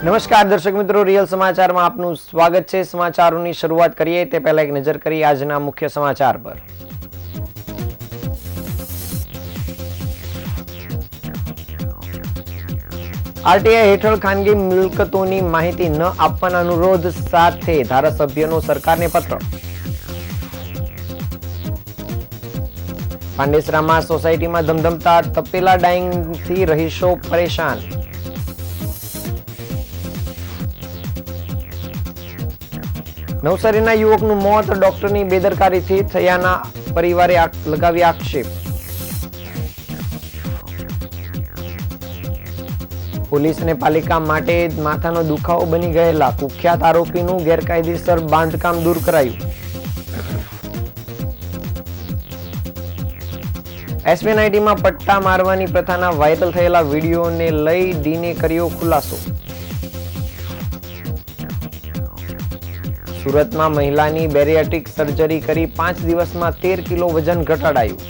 નમસ્કાર દર્શક મિત્રો, રિયલ સમાચારમાં આપનું સ્વાગત છે। સમાચારોની શરૂઆત કરીએ તે પહેલા એક નજર કરીએ આજના મુખ્ય સમાચાર પર। આરટીઆઈ હેઠળ ખાનગી મિલકતોની માહિતી ન આપવાના અનુરોધ સાથે ધારાસભ્યનો સરકારને પત્ર। પાંડેસરામાં સોસાયટીમાં ધમધમતા તપેલા ડાઇંગથી રહીશો પરેશાન। નવસારીના યુવકનું મોત ડોક્ટરની બેદરકારીથી થયાના પરિવારે લગાવી આક્ષેપ। પોલીસ અને પાલિકા માટે માથાનો દુખાવો બની ગયેલા કુખ્યાત આરોપીનું ગેરકાયદેસર બાંધકામ દૂર કરાયું। એસબીઆઈટીમાં પટ્ટા મારવાની પ્રથાના વાયરલ થયેલા વિડીયોને લઈ ડીને કર્યો ખુલાસો। સુરતમાં મહિલાની બેરિયાટ્રિક સર્જરી કરી 5 દિવસમાં 13 કિલો વજન ઘટાડાયું।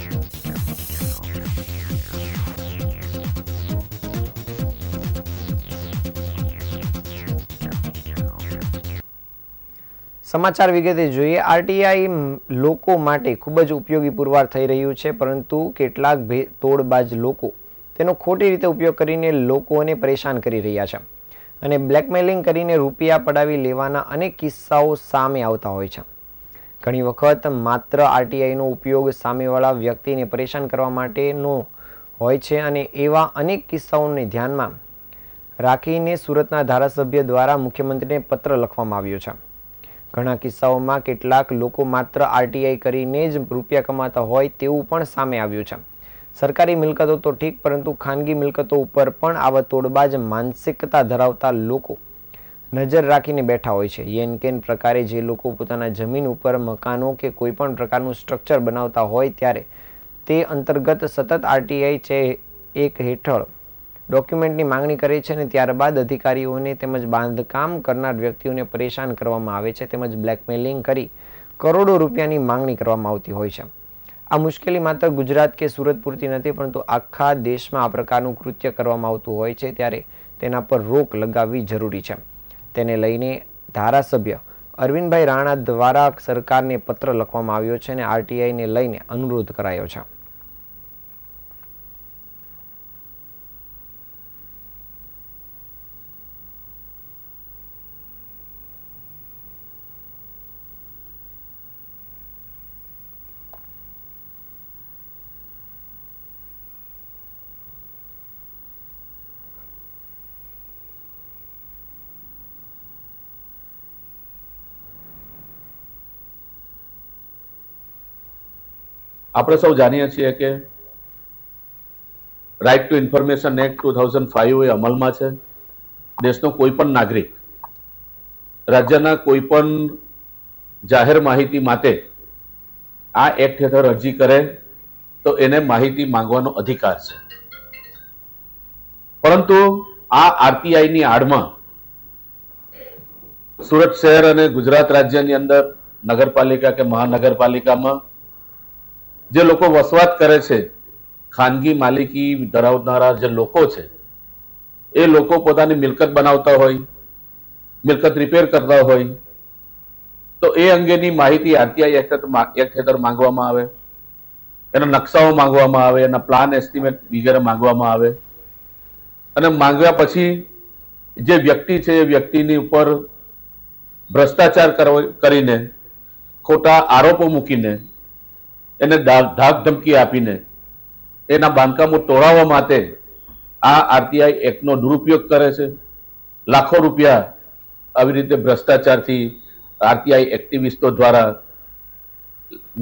સમાચાર વિગતે જોઈએ। આરટીઆઈ લોકો માટે ખૂબ જ ઉપયોગી પુરવાર થઈ રહ્યું છે, પરંતુ કેટલાક તોડબાજ લોકો તેનો ખોટી રીતે ઉપયોગ કરીને લોકોને પરેશાન કરી રહ્યા છે અને બ્લેકમેલિંગ કરીને રૂપિયા પડાવી લેવાના અનેક કિસ્સાઓ સામે આવતા હોય છે। ઘણી વખત માત્ર આરટીઆઈનો ઉપયોગ સામેવાળા વ્યક્તિને પરેશાન કરવા માટેનો હોય છે અને એવા અનેક કિસ્સાઓને ધ્યાનમાં રાખીને સુરતના ધારાસભ્ય દ્વારા મુખ્યમંત્રીને પત્ર લખવામાં આવ્યો છે। ઘણા કિસ્સાઓમાં કેટલાક લોકો માત્ર આરટીઆઈ કરીને જ રૂપિયા કમાતા હોય તેવું પણ સામે આવ્યું છે। સરકારી મિલકતો તો ઠીક, પરંતુ ખાનગી મિલકતો ઉપર પણ આવા તોડબાજ માનસિકતા ધરાવતા લોકો નજર રાખીને બેઠા હોય છે। યેન કેન પ્રકારે જે લોકો પોતાના જમીન ઉપર મકાનો કે કોઈ પણ પ્રકારનું સ્ટ્રક્ચર બનાવતા હોય ત્યારે તે અંતર્ગત સતત આરટીઆઈ છે એક હેઠળ ડોક્યુમેન્ટની માંગણી કરે છે અને ત્યારબાદ અધિકારીઓને તેમજ બાંધકામ કરનાર વ્યક્તિઓને પરેશાન કરવામાં આવે છે તેમજ બ્લેકમેલિંગ કરી કરોડો રૂપિયાની માંગણી કરવામાં આવતી હોય છે। આ મુશ્કેલી માત્ર ગુજરાત કે સુરત પૂરતી નથી, પરંતુ આખા દેશમાં આ પ્રકારનું કૃત્ય કરવામાં આવતું હોય છે ત્યારે તેના પર રોક લગાવવી જરૂરી છે। તેને લઈને ધારાસભ્ય અરવિંદભાઈ રાણા દ્વારા સરકારને પત્ર લખવામાં આવ્યો છે અને આરટીઆઈને લઈને અનુરોધ કરાયો છે। આપણે સૌ જાણીએ છીએ કે રાઇટ ટુ ઇન્ફોર્મેશન એક્ટ 2005 એ અમલમાં છે। દેશનો કોઈ પણ નાગરિક રાજ્યના કોઈ પણ જાહેર માહિતી માટે આ એક્ટ હેઠળ અરજી કરે તો એને માહિતી માંગવાનો અધિકાર છે, પરંતુ આ આરટીઆઈની આડમાં સુરત શહેર અને ગુજરાત રાજ્યની અંદર નગરપાલિકા કે મહાનગરપાલિકામાં જે લોકો વસવાટ કરે છે, ખાનગી માલિકી ધરાવનારા જે લોકો છે, એ લોકો પોતાની મિલકત બનાવતા હોય, મિલકત રિપેર કરતા હોય તો એ અંગેની માહિતી આરટીઆઈ એક્ટ હેઠળ માંગવામાં આવે, એના નકશાઓ માંગવામાં આવે, એના પ્લાન એસ્ટિમેટ વગેરે માંગવામાં આવે અને માંગ્યા પછી જે વ્યક્તિ છે એ વ્યક્તિની ઉપર ભ્રષ્ટાચાર કરીને, ખોટા આરોપો મૂકીને, એને ધાક ધમકી આપીને એના બાંધકામો તોડાવવા માટે આ આરટીઆઈ એક્ટનો દુરુપયોગ કરે છે। લાખો રૂપિયા આવી રીતે ભ્રષ્ટાચારથી આરટીઆઈ એક્ટિવિસ્ટો દ્વારા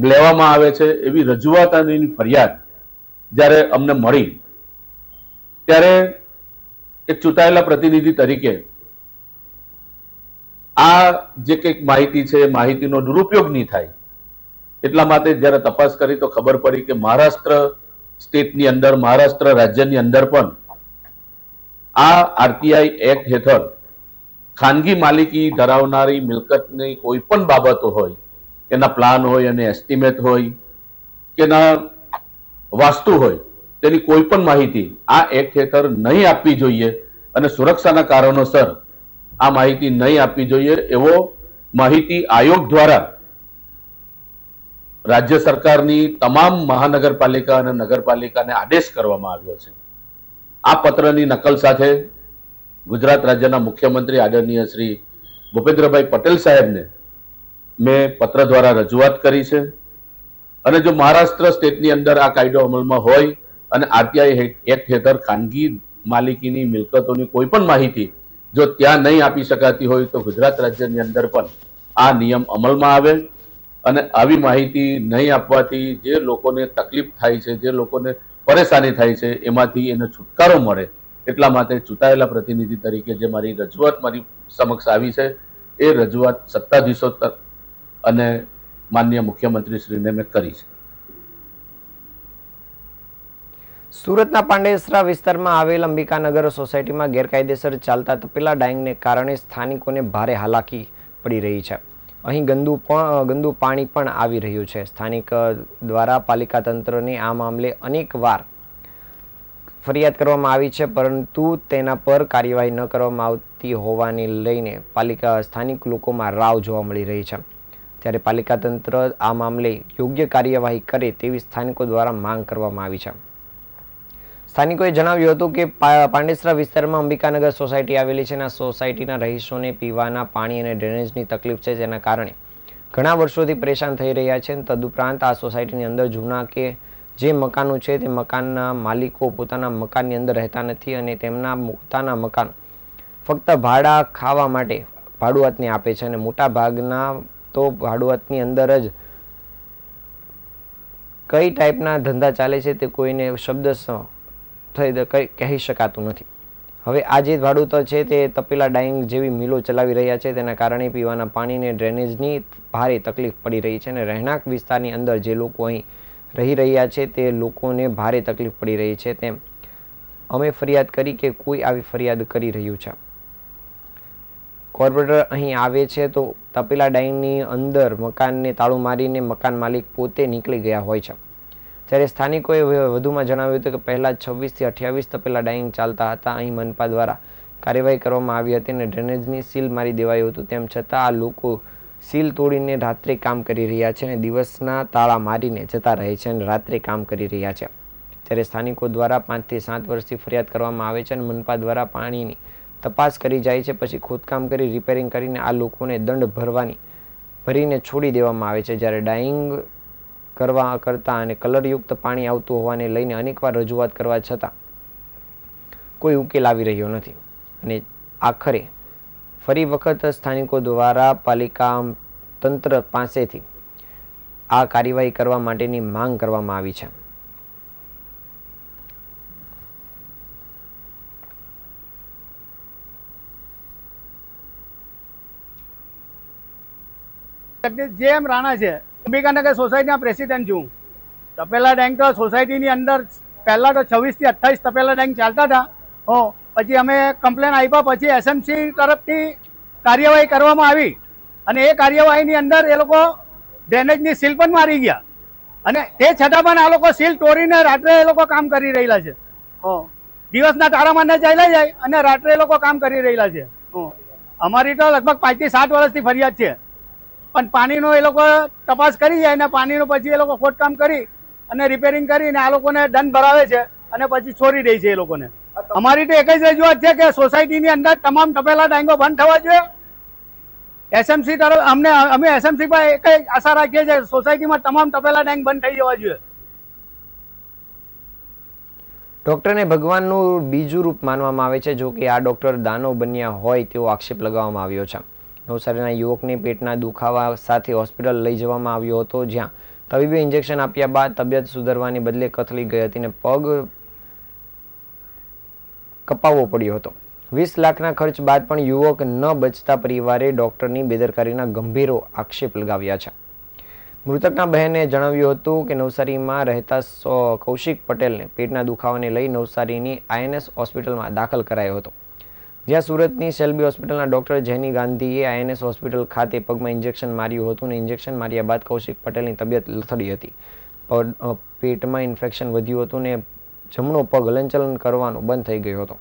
લેવામાં આવે છે। એવી રજૂઆત અને એની ફરિયાદ જ્યારે અમને મળી ત્યારે એક ચૂંટાયેલા પ્રતિનિધિ તરીકે આ જે કંઈક માહિતી છે એ માહિતીનો દુરુપયોગ નહીં થાય એટલા માટે જ્યારે તપાસ કરી તો ખબર પડી કે મહારાષ્ટ્ર સ્ટેટની અંદર, મહારાષ્ટ્ર રાજ્યની અંદર પણ આ આરટીઆઈ એક્ટ હેઠળ ખાનગી માલિકી ધરાવનારી મિલકતની કોઈ પણ બાબતો હોય, એના પ્લાન હોય અને એસ્ટિમેટ હોય કે એના વાસ્તુ હોય, તેની કોઈ પણ માહિતી આ એક્ટ હેઠળ નહીં આપવી જોઈએ અને સુરક્ષાના કારણોસર આ માહિતી નહીં આપવી જોઈએ એવો માહિતી આયોગ દ્વારા રાજ્ય સરકારની તમામ મહાનગરપાલિકા અને નગરપાલિકાને આદેશ કરવામાં આવ્યો છે. આ પત્રની નકલ સાથે ગુજરાત રાજ્યના મુખ્યમંત્રી આદરણીય શ્રી ભૂપેન્દ્રભાઈ પટેલ સાહેબને મેં પત્ર દ્વારા રજૂઆત કરી છે. અને જો મહારાષ્ટ્ર સ્ટેટની અંદર આ કાયદો અમલમાં હોય અને આરટીઆઈ એક્ટ હેઠળ ખાનગી માલિકીની મિલકતોની કોઈ પણ માહિતી જો ત્યાં નહીં આપી શકાતી હોય તો ગુજરાત રાજ્યની અંદર પણ આ નિયમ અમલમાં આવે અને આવી માહિતી નહીં આપવાથી જે લોકોને તકલીફ થાય છે, જે લોકોને પરેશાની થાય છે, એમાંથી એને છુટકારો મળે એટલા માટે ચૂંટાયેલા પ્રતિનિધિ તરીકે જે મારી રજૂઆત મારી સમક્ષ આવી છે એ રજૂઆત સત્તાધીશો અને માનનીય મુખ્યમંત્રી શ્રીને મેં કરી છે. સુરતના પાંડેસરા વિસ્તારમાં આવેલ અંબિકાનગર સોસાયટીમાં ગેરકાયદેસર ચાલતા તપેલા ડાઇંગને કારણે સ્થાનિકોને ભારે હાલાકી પડી રહી છે. અહીં ગંદુ પાણી પણ આવી રહ્યું છે. સ્થાનિક દ્વારા પાલિકા તંત્રને આ મામલે અનેકવાર ફરિયાદ કરવામાં આવી છે, પરંતુ તેના પર કાર્યવાહી ન કરવામાં આવતી હોવાને લઈને સ્થાનિક લોકોમાં રાવ જોવા મળી રહી છે. ત્યારે પાલિકા તંત્ર આ મામલે યોગ્ય કાર્યવાહી કરે તેવી સ્થાનિકો દ્વારા માંગ કરવામાં આવી છે. સ્થાનિકોએ જણાવ્યું હતું કે પાંડેસરા વિસ્તારમાં અંબિકાનગર સોસાયટી આવેલી છે અને આ સોસાયટીના રહીશોને પીવાના પાણી અને ડ્રેનેજની તકલીફ છે, જેના કારણે ઘણા વર્ષોથી પરેશાન થઈ રહ્યા છે. તદુપરાંત આ સોસાયટીની અંદર જૂના કે જે મકાનો છે તે મકાનના માલિકો પોતાના મકાનની અંદર રહેતા નથી અને તેમના પોતાના મકાન ફક્ત ભાડા ખાવા માટે ભાડુઆતને આપે છે અને મોટા ભાગના તો ભાડુઆતની અંદર જ કઈ ટાઈપના ધંધા ચાલે છે તે કોઈને શબ્દ કહી શકાતું નથી. હવે આ જે ભાડૂતો છે તે તપેલા ડાઇંગ જેવી મિલો ચલાવી રહ્યા છે, તેના કારણે પીવાના પાણીને ડ્રેનેજની ભારે તકલીફ પડી રહી છે અને રહેણાંક વિસ્તારની અંદર જે લોકો અહીં રહી રહ્યા છે તે લોકોને ભારે તકલીફ પડી રહી છે. તેમ અમે ફરિયાદ કરી કે કોઈ આવી ફરિયાદ કરી રહ્યું છે. કોર્પોરેટર અહીં આવે છે તો તપેલા ડાઇંગની અંદર મકાનને તાળું મારીને મકાન માલિક પોતે નીકળી ગયા હોય છે. ત્યારે સ્થાનિકોએ વધુમાં જણાવ્યું હતું કે પહેલાં 26 થી 28 તપેલા ડાઇંગ ચાલતા હતા. અહીં મનપા દ્વારા કાર્યવાહી કરવામાં આવી હતી અને ડ્રેનેજની સીલ મારી દેવાયું હતું. તેમ છતાં આ લોકો સીલ તોડીને રાત્રે કામ કરી રહ્યા છે અને દિવસના તાળા મારીને જતા રહે છે અને રાત્રે કામ કરી રહ્યા છે. ત્યારે સ્થાનિકો દ્વારા 5 થી 7 વર્ષથી ફરિયાદ કરવામાં આવે છે અને મનપા દ્વારા પાણીની તપાસ કરી જાય છે, પછી ખોદકામ કરી રિપેરિંગ કરીને આ લોકોને દંડ ભરીને છોડી દેવામાં આવે છે. જ્યારે ડાઇંગ કરતા અને કલરયુક્ત પાણી આવતું હોવાને લઈને અનેકવાર રજૂઆત કરવા છતાં કોઈ ઉકેલ આવી રહ્યો નથી અને આખરે ફરી વખત સ્થાનિકો દ્વારા પાલિકા તંત્ર પાસેથી આ કાર્યવાહી કરવા માટેની માંગ કરવામાં આવી છે. જેમ રાણા છે, અંબિકાનગર સોસાયટીના પ્રેસિડેન્ટ છું. તપેલા ડાઇંગ તો સોસાયટીની અંદર પહેલા તો 26 થી 28 તપેલા ડાઇંગ ચાલતા હતા. પછી અમે કમ્પ્લેન આપ્યા, પછી એસએમસી તરફથી કાર્યવાહી કરવામાં આવી અને એ કાર્યવાહીની અંદર એ લોકો ડ્રેનેજની સીલ પણ મારી ગયા અને તે છતાં પણ આ લોકો સીલ તોડીને રાત્રે એ લોકો કામ કરી રહેલા છે. દિવસના તારામાં ન ચાલ્યા જાય અને રાત્રે એ લોકો કામ કરી રહેલા છે. અમારી તો લગભગ 5 થી 7 વર્ષથી ફરિયાદ છે, પણ પાણીનો એ લોકો તપાસ કરી જાય ને પાણીનો પછી એ લોકો ખોદકામ કરી અને રિપેરિંગ કરીને આ લોકોને દંડ ભરાવે છે અને પછી છોડી દે છે એ લોકોને. અમારી તો એક જ રજૂઆત છે કે સોસાયટીની અંદર તમામ તપેલા ડાઇંગો બંધ થવા જોઈએ. એસએમસી તરફ અમે એસએમસી પર એક જ આશા રાખીએ છીએ, સોસાયટીમાં તમામ તપેલા ડાઇંગ બંધ થઈ જવા જોઈએ. ડોક્ટરને ભગવાનનું બીજું રૂપ માનવામાં આવે છે. જો કે આ ડોક્ટર દાનવ બન્યા હોય તેવો આક્ષેપ લગાવવામાં આવ્યો છે. નવસારીના યુવકને પેટના દુખાવા સાથે હોસ્પિટલ લઈ જવામાં આવ્યો હતો, જ્યાં તબીબે ઇન્જેક્શન આપ્યા બાદ તબિયત સુધરવાને બદલે કથળી ગઈ હતી અને પગ કપાવવો પડ્યો હતો. 20 લાખના ખર્ચ બાદ પણ યુવક ન બચતા પરિવારે ડોક્ટરની બેદરકારીના ગંભીર આક્ષેપ લગાવ્યા છે. મૃતકના બહેને જણાવ્યું હતું કે નવસારીમાં રહેતા કૌશિક પટેલને પેટના દુખાવાને લઈ નવસારીની આઈએનએસ હોસ્પિટલમાં દાખલ કરાયો હતો, જ્યાં સુરતની સેલ્બી હોસ્પિટલના ડોક્ટર જેની ગાંધીએ આઈએનએસ હોસ્પિટલ ખાતે પગમાં ઇન્જેક્શન માર્યું હતું અને ઇન્જેક્શન માર્યા બાદ કૌશિક પટેલની તબિયત લથડી હતી. પેટમાં ઇન્ફેક્શન વધ્યું હતું અને જમણો પગ હલનચલન કરવાનો બંધ થઈ ગયો હતો.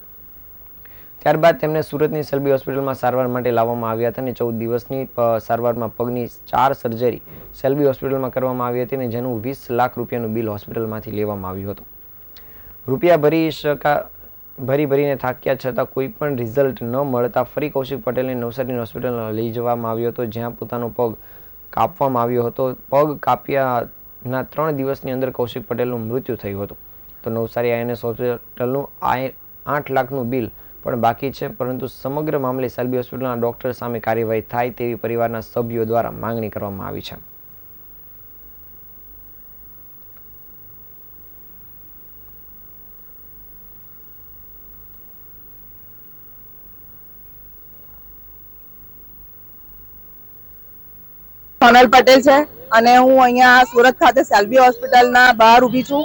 ત્યારબાદ તેમને સુરતની સેલ્બી હોસ્પિટલમાં સારવાર માટે લાવવામાં આવ્યા હતા અને 14 દિવસની સારવારમાં પગની 4 સર્જરી સેલ્બી હોસ્પિટલમાં કરવામાં આવી હતી અને જેનું 20 લાખ રૂપિયાનું બિલ હોસ્પિટલમાંથી લેવામાં આવ્યું હતું. રૂપિયા ભરીને થાક્યા છતાં કોઈ પણ રિઝલ્ટ ન મળતા ફરી કૌશિક પટેલને નવસારીની હોસ્પિટલમાં લઈ જવામાં આવ્યો હતો, જ્યાં પોતાનો પગ કાપવામાં આવ્યો હતો. પગ કાપ્યાના 3 દિવસની અંદર કૌશિક પટેલનું મૃત્યુ થયું હતું. તો નવસારી INS હોસ્પિટલનું 8 લાખનું બિલ પણ બાકી છે, પરંતુ સમગ્ર મામલે સેલ્બી હોસ્પિટલના ડોક્ટર સામે કાર્યવાહી થાય તેવી પરિવારના સભ્યો દ્વારા માંગણી કરવામાં આવી છે. સોનલ પટેલ છે અને હું અહીંયા સુરત ખાતે સેલ્બી હોસ્પિટલના બહાર ઊભી છું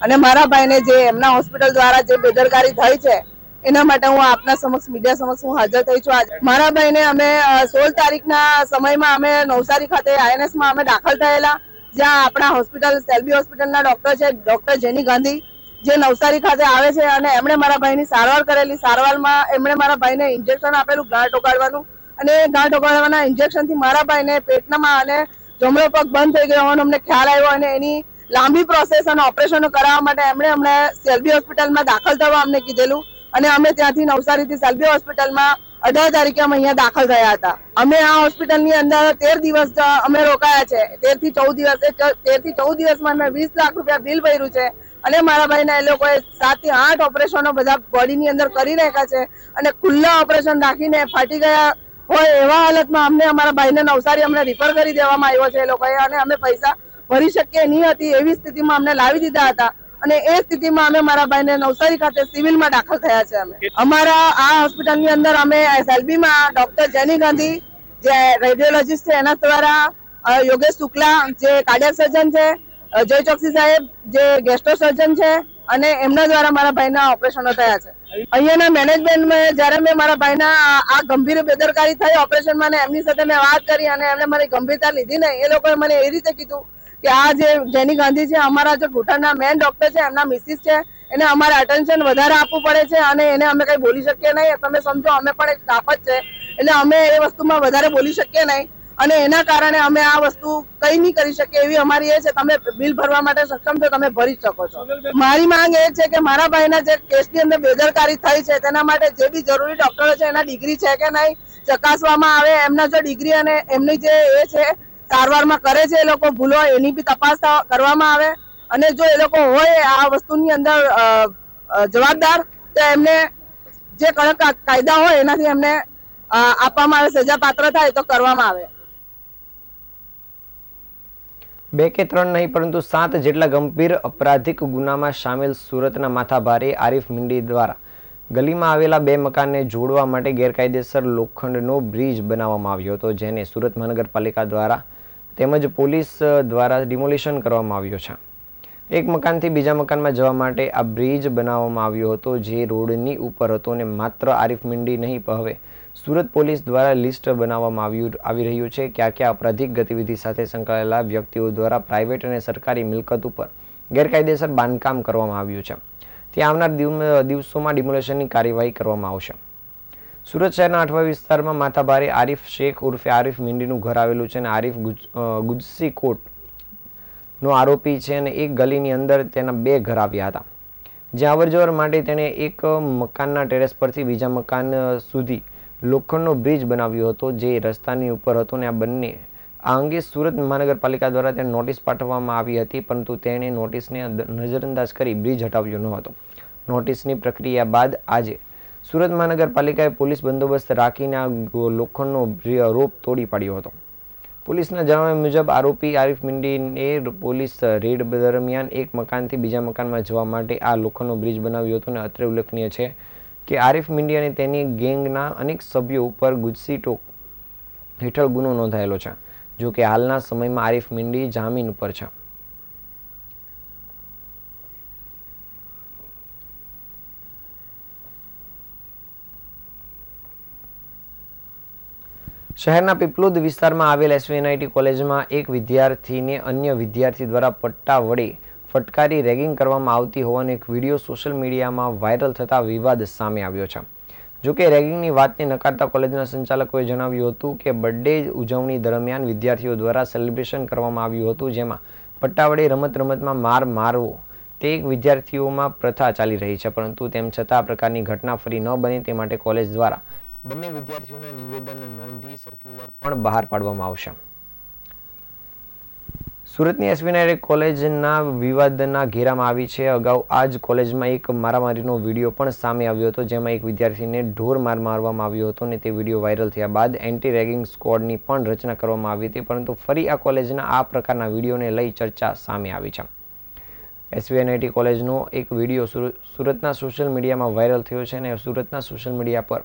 અને મારા ભાઈને જે એમના હોસ્પિટલ દ્વારા જે બેદરકારી થઈ છે એના માટે હું આપના સમક્ષ મીડિયા સમક્ષ હું હાજર થઈ છું. મારા ભાઈને અમે 16 તારીખના સમયમાં અમે નવસારી ખાતે INS માં અમે દાખલ થયેલા, જ્યાં આપણા હોસ્પિટલ સેલ્બી હોસ્પિટલના ડોક્ટર છે ડોક્ટર જેની ગાંધી, જે નવસારી ખાતે આવે છે અને એમણે મારા ભાઈની સારવાર કરેલી. સારવારમાં એમણે મારા ભાઈને ઇન્જેક્શન આપેલું ગાંઠ ઓગાળવાનું, અને ગાંઠ ઓગાળવાના ઇન્જેક્શનથી મારા ભાઈને પેટનામાં અને જમણો પગ બંધ થઈ ગયો હોવાનો અમને ખ્યાલ આવ્યો અને એની લાંબી પ્રોસેસ અને ઓપરેશનો કરાવવા માટે એમણે અમને સેલ્બી હોસ્પિટલમાં દાખલ થવા અમને કીધેલું અને અમે ત્યાંથી નવસારીથી સેલ્બી હોસ્પિટલમાં 18 તારીખે અમે અહીંયા દાખલ થયા હતા. અમે આ હોસ્પિટલની અંદર 13 દિવસ અમે રોકાયા છે. 13 થી 14 દિવસમાં અમે 20 લાખ રૂપિયા બિલ ભર્યું છે અને મારા ભાઈને એ લોકોએ 7 થી 8 ઓપરેશનો બધા બોડીની અંદર કરી નાખ્યા છે અને ખુલ્લા ઓપરેશન રાખીને ફાટી ગયા હોય એવા હાલતમાં અમને અમારા ભાઈને નવસારી અમને રિફર કરી દેવામાં આવ્યો છે એ લોકોએ, અને અમે પૈસા ભરી શકીએ નહીં હતી એવી સ્થિતિમાં અમને લાવી દીધા હતા અને એ સ્થિતિમાં અમે મારા ભાઈને નવસારી ખાતે સિવિલમાં દાખલ થયા છે. અમે અમારા આ હોસ્પિટલની અંદર અમે સેલ્બીમાં ડોક્ટર જેની ગાંધી જે રેડિયોલોજીસ્ટ છે એના દ્વારા, યોગેશ શુક્લા જે કાર્ડિયાક સર્જન છે, જય ચોકસી સાહેબ જે ગેસ્ટ્રો સર્જન છે, અને એમના દ્વારા મારા ભાઈના ઓપરેશનો થયા છે. અહીંયાના મેનેજમેન્ટમાં જ્યારે મેં મારા ભાઈના આ ગંભીર બેદરકારી થઈ ઓપરેશનમાં ને એમની સાથે મેં વાત કરી અને એમણે મારી ગંભીરતા લીધી નહીં, એ લોકોએ મને એ રીતે કીધું કે આ જે જેની ગાંધી છે અમારા જે ઘૂંટણના મેન ડોક્ટર છે, એમના મિસિસ છે, એને અમારે અટેન્શન વધારે આપવું પડે છે અને એને અમે કંઈ બોલી શકીએ નહીં. તમે સમજો અમે પણ એક સ્ટાફ જ છે એટલે અમે એ વસ્તુમાં વધારે બોલી શકીએ નહીં અને એના કારણે અમે આ વસ્તુ કંઈ નહીં કરી શકીએ એવી અમારી એ છે. તમે બિલ ભરવા માટે સક્ષમ છો, તમે ભરી શકો છો. મારી માંગ એ છે કે મારા ભાઈના જે કેસની અંદર બેદરકારી થઈ છે તેના માટે જે બી જરૂરી ડોક્ટરો છે એના ડિગ્રી છે કે નહીં ચકાસવામાં આવે. એમના જો ડિગ્રી અને એમની જે એ છે સારવારમાં કરે છે એ લોકો ભૂલો એની બી તપાસ કરવામાં આવે અને જો એ લોકો હોય આ વસ્તુની અંદર જવાબદાર તો એમને જે કડક કાયદા હોય એનાથી એમને આપવામાં આવે, સજા પાત્ર થાય તો કરવામાં આવે. 2 કે 3 નહીં પરંતુ 7 જેટલા ગંભીર અપરાધિક ગુનામાં સામેલ સુરતના માથાભારે આરિફ મીંડી દ્વારા ગલીમાં આવેલા 2 મકાનને જોડવા માટે ગેરકાયદેસર લોખંડનો બ્રિજ બનાવવામાં આવ્યો હતો, જેને સુરત મહાનગરપાલિકા દ્વારા તેમજ પોલીસ દ્વારા ડિમોલિશન કરવામાં આવ્યો છે. એક મકાનથી બીજા મકાનમાં જવા માટે આ બ્રિજ બનાવવામાં આવ્યો હતો, જે રોડની ઉપર હતો અને માત્ર આરિફ મીંડી નહીં, હવે સુરત પોલીસ દ્વારા લિસ્ટ બનાવવામાં આવી રહ્યું છે ક્યાં ક્યાં અપરાધિક ગતિવિધિ સાથે સંકળાયેલા વ્યક્તિઓ દ્વારા પ્રાઇવેટ અને સરકારી મિલકત ઉપર ગેરકાયદેસર બાંધકામ કરવામાં આવ્યું છે. ત્યાં આવનાર દિવસોમાં ડિમોલેશનની કાર્યવાહી કરવામાં આવશે. સુરત શહેરના 8વા વિસ્તારમાં માથાભારે આરિફ શેખ ઉર્ફે આરિફ મીંડીનું ઘર આવેલું છે અને આરિફ ગુજસી કોટનો આરોપી છે અને એક ગલીની અંદર તેના 2 ઘર આવ્યા હતા, જ્યાં અવરજવર માટે તેણે એક મકાનના ટેરેસ પરથી બીજા મકાન સુધી લોખંડનો બ્રિજ બનાવ્યો હતો, જે રસ્તાની ઉપર હતો અને આ અંગે સુરત મહાનગરપાલિકા દ્વારા તેને નોટિસ પાઠવવામાં આવી હતી, પરંતુ તેણે નોટિસને નજરઅંદાજ કરી બ્રિજ હટાવ્યો ન હતો. નોટિસની પ્રક્રિયા બાદ આજે સુરત મહાનગરપાલિકાએ પોલીસ બંદોબસ્ત રાખીને આ લોખંડનો રોપ તોડી પાડ્યો હતો. પોલીસના જણાવ્યા મુજબ આરોપી આરિફ મીંડીને પોલીસ રેડ દરમિયાન એક મકાનથી બીજા મકાનમાં જવા માટે આ લોખંડનો બ્રિજ બનાવ્યો હતો અને અત્રે ઉલ્લેખનીય છે કે આરિફ મીંડી અને તેની ગેંગના અનેક સભ્યો ઉપર ગુજસી ટોક હેઠળ ગુનો નોંધાયેલો છે. જો કે હાલના સમયમાં આરિફ મીંડી જામીન ઉપર છે. શહેરના પીપલોદ વિસ્તારમાં આવેલ SVNIT કોલેજમાં એક વિદ્યાર્થીને અન્ય વિદ્યાર્થી દ્વારા પટ્ટા વડે ફટકારી રેગિંગ કરવામાં આવતી હોવાનો એક વિડીયો સોશિયલ મીડિયામાં વાયરલ થતા વિવાદ સામે આવ્યો છે. જોકે રેગિંગની વાતને નકારતા કોલેજના સંચાલકોએ જણાવ્યું હતું કે બર્થડે ઉજવણી દરમિયાન વિદ્યાર્થીઓ દ્વારા સેલિબ્રેશન કરવામાં આવ્યું હતું, જેમાં પટ્ટા વડે રમતમાં માર મારવો તે એક વિદ્યાર્થીઓમાં પ્રથા ચાલી રહી છે, પરંતુ તેમ છતાં આ પ્રકારની ઘટના ફરી ન બને તે માટે કોલેજ દ્વારા બંને વિદ્યાર્થીઓના નિવેદન નોંધી સર્ક્યુલર પણ બહાર પાડવામાં આવશે. સુરતની એસવી કોલેજના વિવાદના ઘેરામાં આવી છે. અગાઉ આ જ કોલેજમાં એક મારામારીનો વિડીયો પણ સામે આવ્યો હતો, જેમાં એક વિદ્યાર્થીને ઢોર માર મારવામાં આવ્યો હતો અને તે વિડીયો વાયરલ થયા બાદ એન્ટી રેગિંગ સ્ક્વોડની પણ રચના કરવામાં આવી હતી, પરંતુ ફરી આ કોલેજના આ પ્રકારના વિડીયોને લઈ ચર્ચા સામે આવી છે. એસવી કોલેજનો એક વિડીયો સુરતના સોશિયલ મીડિયામાં વાયરલ થયો છે અને સુરતના સોશિયલ મીડિયા પર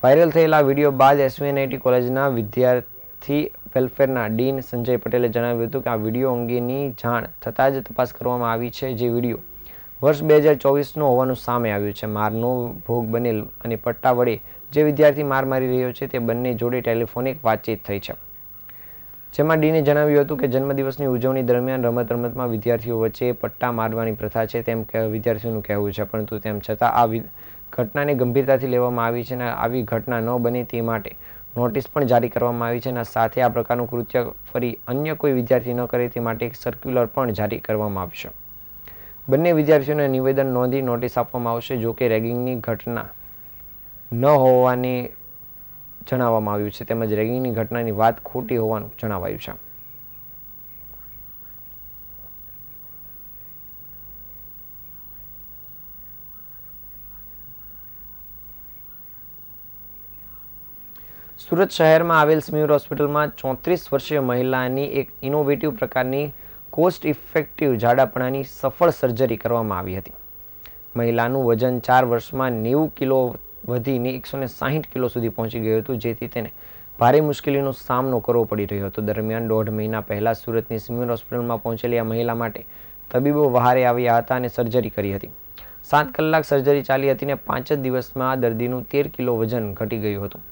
વાયરલ થયેલા વિડીયો બાદ એસવી કોલેજના વિદ્યાર્થી વેલફેરના ડીન સંજય પટેલે જણાવ્યું હતું કે આ વિડીયો અંગેની જાણ થતાં જ તપાસ કરવામાં આવી છે. જે વિડીયો વર્ષ 2024નો હોવાનું સામે આવ્યું છે. મારનો ભોગ બનેલ અને પટ્ટા વડે જે વિદ્યાર્થી માર મારી રહ્યો છે તે બંને જોડે ટેલિફોનિક વાતચીત થઈ છે, જેમાં ડીને જણાવ્યું હતું કે જન્મદિવસની ઉજવણી દરમિયાન રમતમાં વિદ્યાર્થીઓ વચ્ચે પટ્ટા મારવાની પ્રથા છે તેમ વિદ્યાર્થીઓનું કહેવું છે, પરંતુ તેમ છતાં આ ઘટનાને ગંભીરતાથી લેવામાં આવી છે અને આવી ઘટના ન બને તે માટે નોટિસ પણ જારી કરવામાં આવી છે અને સાથે આ પ્રકારનું કૃત્ય ફરી અન્ય કોઈ વિદ્યાર્થી ન કરે તે માટે એક સર્ક્યુલર પણ જારી કરવામાં આવશે. બંને વિદ્યાર્થીઓને નિવેદન નોંધી નોટિસ આપવામાં આવશે. જોકે રેગિંગની ઘટના ન હોવાની જણાવવામાં આવ્યું છે, તેમજ રેગિંગની ઘટનાની વાત ખોટી હોવાનું જણાવાયું છે. સુરત શહેરમાં આવેલ સ્મીર હોસ્પિટલમાં 34 વર્ષીય મહિલાની એક ઇનોવેટિવ પ્રકારની કોસ્ટ ઇફેક્ટિવ જાડાપણાની સફળ સર્જરી કરવામાં આવી હતી. મહિલાનું વજન 4 વર્ષમાં 90 કિલો વધીને 160 કિલો સુધી પહોંચી ગયું હતું, જેથી તેને ભારે મુશ્કેલીનો સામનો કરવો પડી રહ્યો હતો. દરમિયાન 1.5 મહિના પહેલા સુરતની સ્મીર હોસ્પિટલમાં પહોંચેલી આ મહિલા માટે તબીબો વહારે આવ્યા હતા અને સર્જરી કરી હતી. 7 કલાક સર્જરી ચાલી હતી અને 5 જ દિવસમાં દર્દીનું 13 કિલો વજન ઘટી ગયું હતું.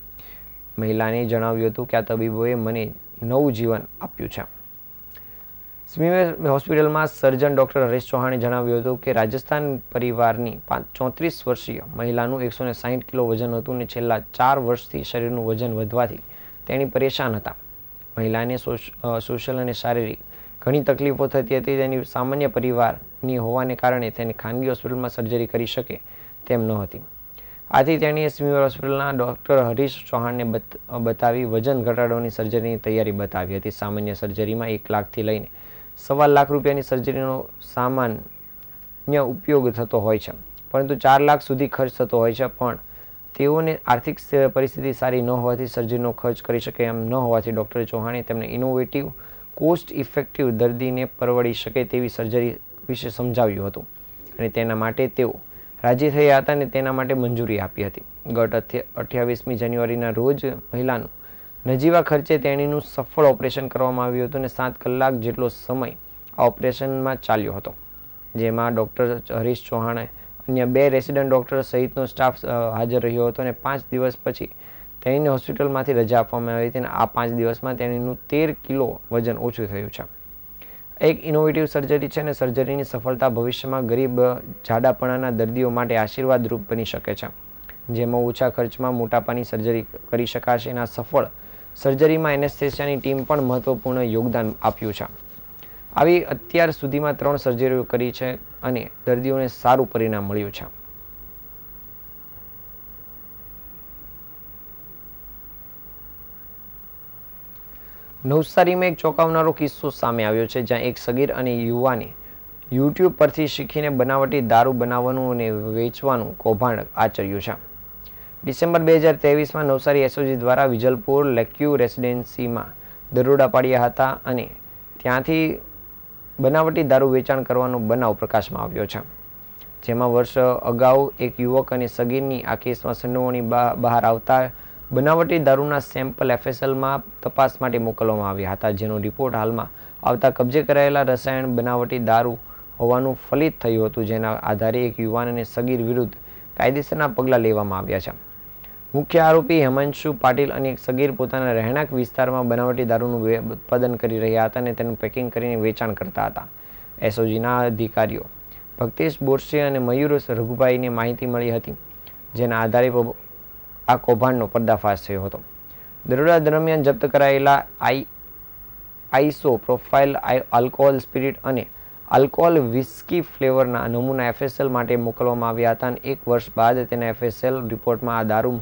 મહિલાને જણાવ્યું હતું કે આ તબીબોએ મને નવું જીવન આપ્યું છે. સ્મીર હોસ્પિટલમાં સર્જન ડોક્ટર હરીશ ચૌહાણે જણાવ્યું હતું કે રાજસ્થાન પરિવારની 34 વર્ષીય મહિલાનું 160 કિલો વજન હતું અને છેલ્લા 4 વર્ષથી શરીરનું વજન વધવાથી તેણી પરેશાન હતા. મહિલાને સોશિયલ અને શારીરિક ઘણી તકલીફો થતી હતી. તેની સામાન્ય પરિવારની હોવાને કારણે તેને ખાનગી હોસ્પિટલમાં સર્જરી કરી શકે તેમ ન હતી. આથી તેણીએ સ્મીર હોસ્પિટલના ડોક્ટર હરીશ ચૌહાણને બતાવી વજન ઘટાડવાની સર્જરીની તૈયારી બતાવી હતી. સામાન્ય સર્જરીમાં 1 લાખથી લઈને 1.25 લાખ રૂપિયાની સર્જરીનો સામાન્ય ઉપયોગ થતો હોય છે, પરંતુ 4 લાખ સુધી ખર્ચ થતો હોય છે. પણ તેઓને આર્થિક પરિસ્થિતિ સારી ન હોવાથી સર્જરીનો ખર્ચ કરી શકે એમ ન હોવાથી ડોક્ટર ચૌહાણે તેમને ઇનોવેટિવ કોસ્ટ ઇફેક્ટિવ દર્દીને પરવડી શકે તેવી સર્જરી વિશે સમજાવ્યું હતું અને તેના માટે તેઓ રાજી થયા હતા અને તેના માટે મંજૂરી આપી હતી. ગત 28મી જાન્યુઆરીના રોજ મહિલાનું નજીવા ખર્ચે તેણીનું સફળ ઓપરેશન કરવામાં આવ્યું હતું અને 7 કલાક જેટલો સમય આ ઓપરેશનમાં ચાલ્યો હતો, જેમાં ડૉક્ટર હરીશ ચૌહાણે અન્ય 2 રેસિડન્ટ ડૉક્ટર સહિતનો સ્ટાફ હાજર રહ્યો હતો અને 5 દિવસ પછી તેણીને હોસ્પિટલમાંથી રજા આપવામાં આવી હતી અને આ 5 દિવસમાં તેણીનું 13 કિલો વજન ઓછું થયું છે. એક ઇનોવેટિવ સર્જરી છે અને સર્જરીની સફળતા ભવિષ્યમાં ગરીબ જાડાપણાના દર્દીઓ માટે આશીર્વાદરૂપ બની શકે છે, જેમાં ઓછા ખર્ચમાં મોટાપાની સર્જરી કરી શકાશે અને આ સફળ સર્જરીમાં એનેસ્થેસિયાની ટીમ પણ મહત્વપૂર્ણ યોગદાન આપ્યું છે. આવી અત્યાર સુધીમાં 3 સર્જરીઓ કરી છે અને દર્દીઓને સારું પરિણામ મળ્યું છે. નવસારીમાં એક ચોંકાવનારો કિસ્સો સામે આવ્યો છે, જ્યાં એક સગીર અને યુવાને યુટ્યુબ પરથી શીખીને બનાવટી દારૂ બનાવવાનું અને વેચવાનું કૌભાંડ આચર્યું છે. ડિસેમ્બર 2023માં નવસારી એસઓજી દ્વારા વિજલપુર લેક્યુ રેસિડેન્સીમાં દરોડા પાડ્યા હતા અને ત્યાંથી બનાવટી દારૂ વેચાણ કરવાનો બનાવ પ્રકાશમાં આવ્યો છે, જેમાં વર્ષ અગાઉ એક યુવક અને સગીરની આ કેસમાં સંડોવણી બહાર આવતા બનાવટી દારૂના સેમ્પલ એફએસએલમાં તપાસ માટે મોકલવામાં આવ્યા હતા, જેનો રિપોર્ટ હાલમાં આવતા કબજે કરાયેલા રસાયણ બનાવટી દારૂ હોવાનું ફલિત થયું હતું, જેના આધારે એક યુવાન અને સગીર વિરુદ્ધ કાયદેસરના પગલાં લેવામાં આવ્યા છે. મુખ્ય આરોપી હેમાંશુ પાટીલ અને એક સગીર પોતાના રહેણાંક વિસ્તારમાં બનાવટી દારૂનું ઉત્પાદન કરી રહ્યા હતા અને તેનું પેકિંગ કરીને વેચાણ કરતા હતા. એસઓજીના અધિકારીઓ ભક્તેશ બોરસે અને મયુર રઘુભાઈને માહિતી મળી હતી જેના આધારે આ કૌભાંડનો પર્દાફાશ થયો હતો. દરોડા દરમિયાન જપ્ત કરાયેલા આઈસો પ્રોફાઇલ આલ્કોહોલ સ્પિરિટ અને આલ્કોહોલ વિસ્કી ફ્લેવરના નમૂના FSL માટે મોકલવામાં આવ્યા હતા અને 1 વર્ષ બાદ તેના FSL રિપોર્ટમાં આ દારૂ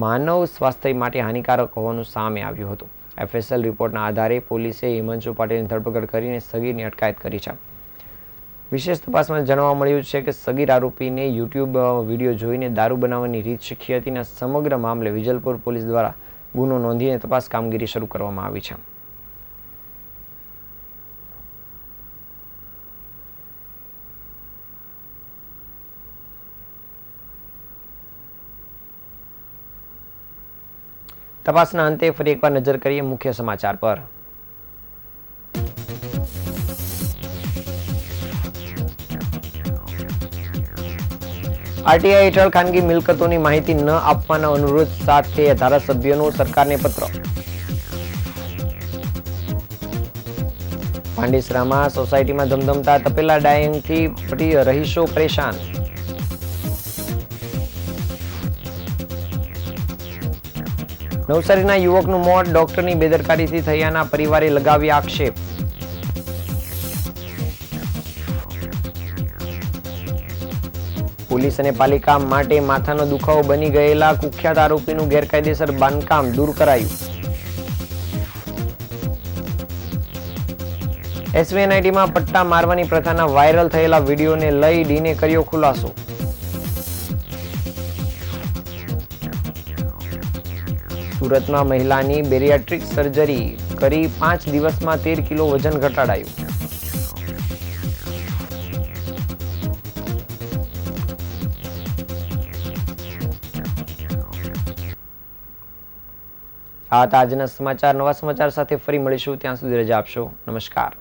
માનવ સ્વાસ્થ્ય માટે હાનિકારક હોવાનું સામે આવ્યું હતું. FSL રિપોર્ટના આધારે પોલીસે હિમાંશુ પાટીલની ધરપકડ કરીને સગીરની અટકાયત કરી છે. વિશેષ તપાસમાં જાણવા મળ્યું છે કે સગીર આરોપીને યુટ્યુબ વિડીયો જોઈને દારૂ બનાવવાની રીત શીખી હતી અને સમગ્ર મામલે વિજલપુર પોલીસ દ્વારા ગુનો નોંધીને તપાસ કામગીરી શરૂ કરવામાં આવી છે. તપાસના અંતે ફરી એકવાર નજર કરીએ મુખ્ય સમાચાર પર. આરટીઆઈ હેઠળ ખાનગી મિલકતોની માહિતી ન આપવાના અનુરોધ સાથે ધારાસભ્યનો સરકારને પત્ર. પાંડેસરામાં સોસાયટીમાં ધમધમતા તપેલા ડાયંગથી રહીશો પરેશાન. નવસારીના યુવકનું મોત ડોક્ટરની બેદરકારીથી થયાના પરિવારે લગાવ્યા આક્ષેપ. પોલીસ અને પાલિકા માટે માથાનો દુખાવો બની ગયેલા કુખ્યાત આરોપીનું ગેરકાયદેસર બાંધકામ દૂર કરાયું. SVNITમાં પટ્ટા મારવાની પ્રથાના વાયરલ થયેલા વિડીયોને લઈ ડીને કર્યો ખુલાસો. સુરતમાં મહિલાની બેરિયાટ્રિક સર્જરી કરી 5 દિવસમાં 13 કિલો વજન ઘટાડાયું. આ હતા આજના સમાચાર. નવા સમાચાર સાથે ફરી મળીશું. ત્યાં સુધી રજા આપશો. નમસ્કાર.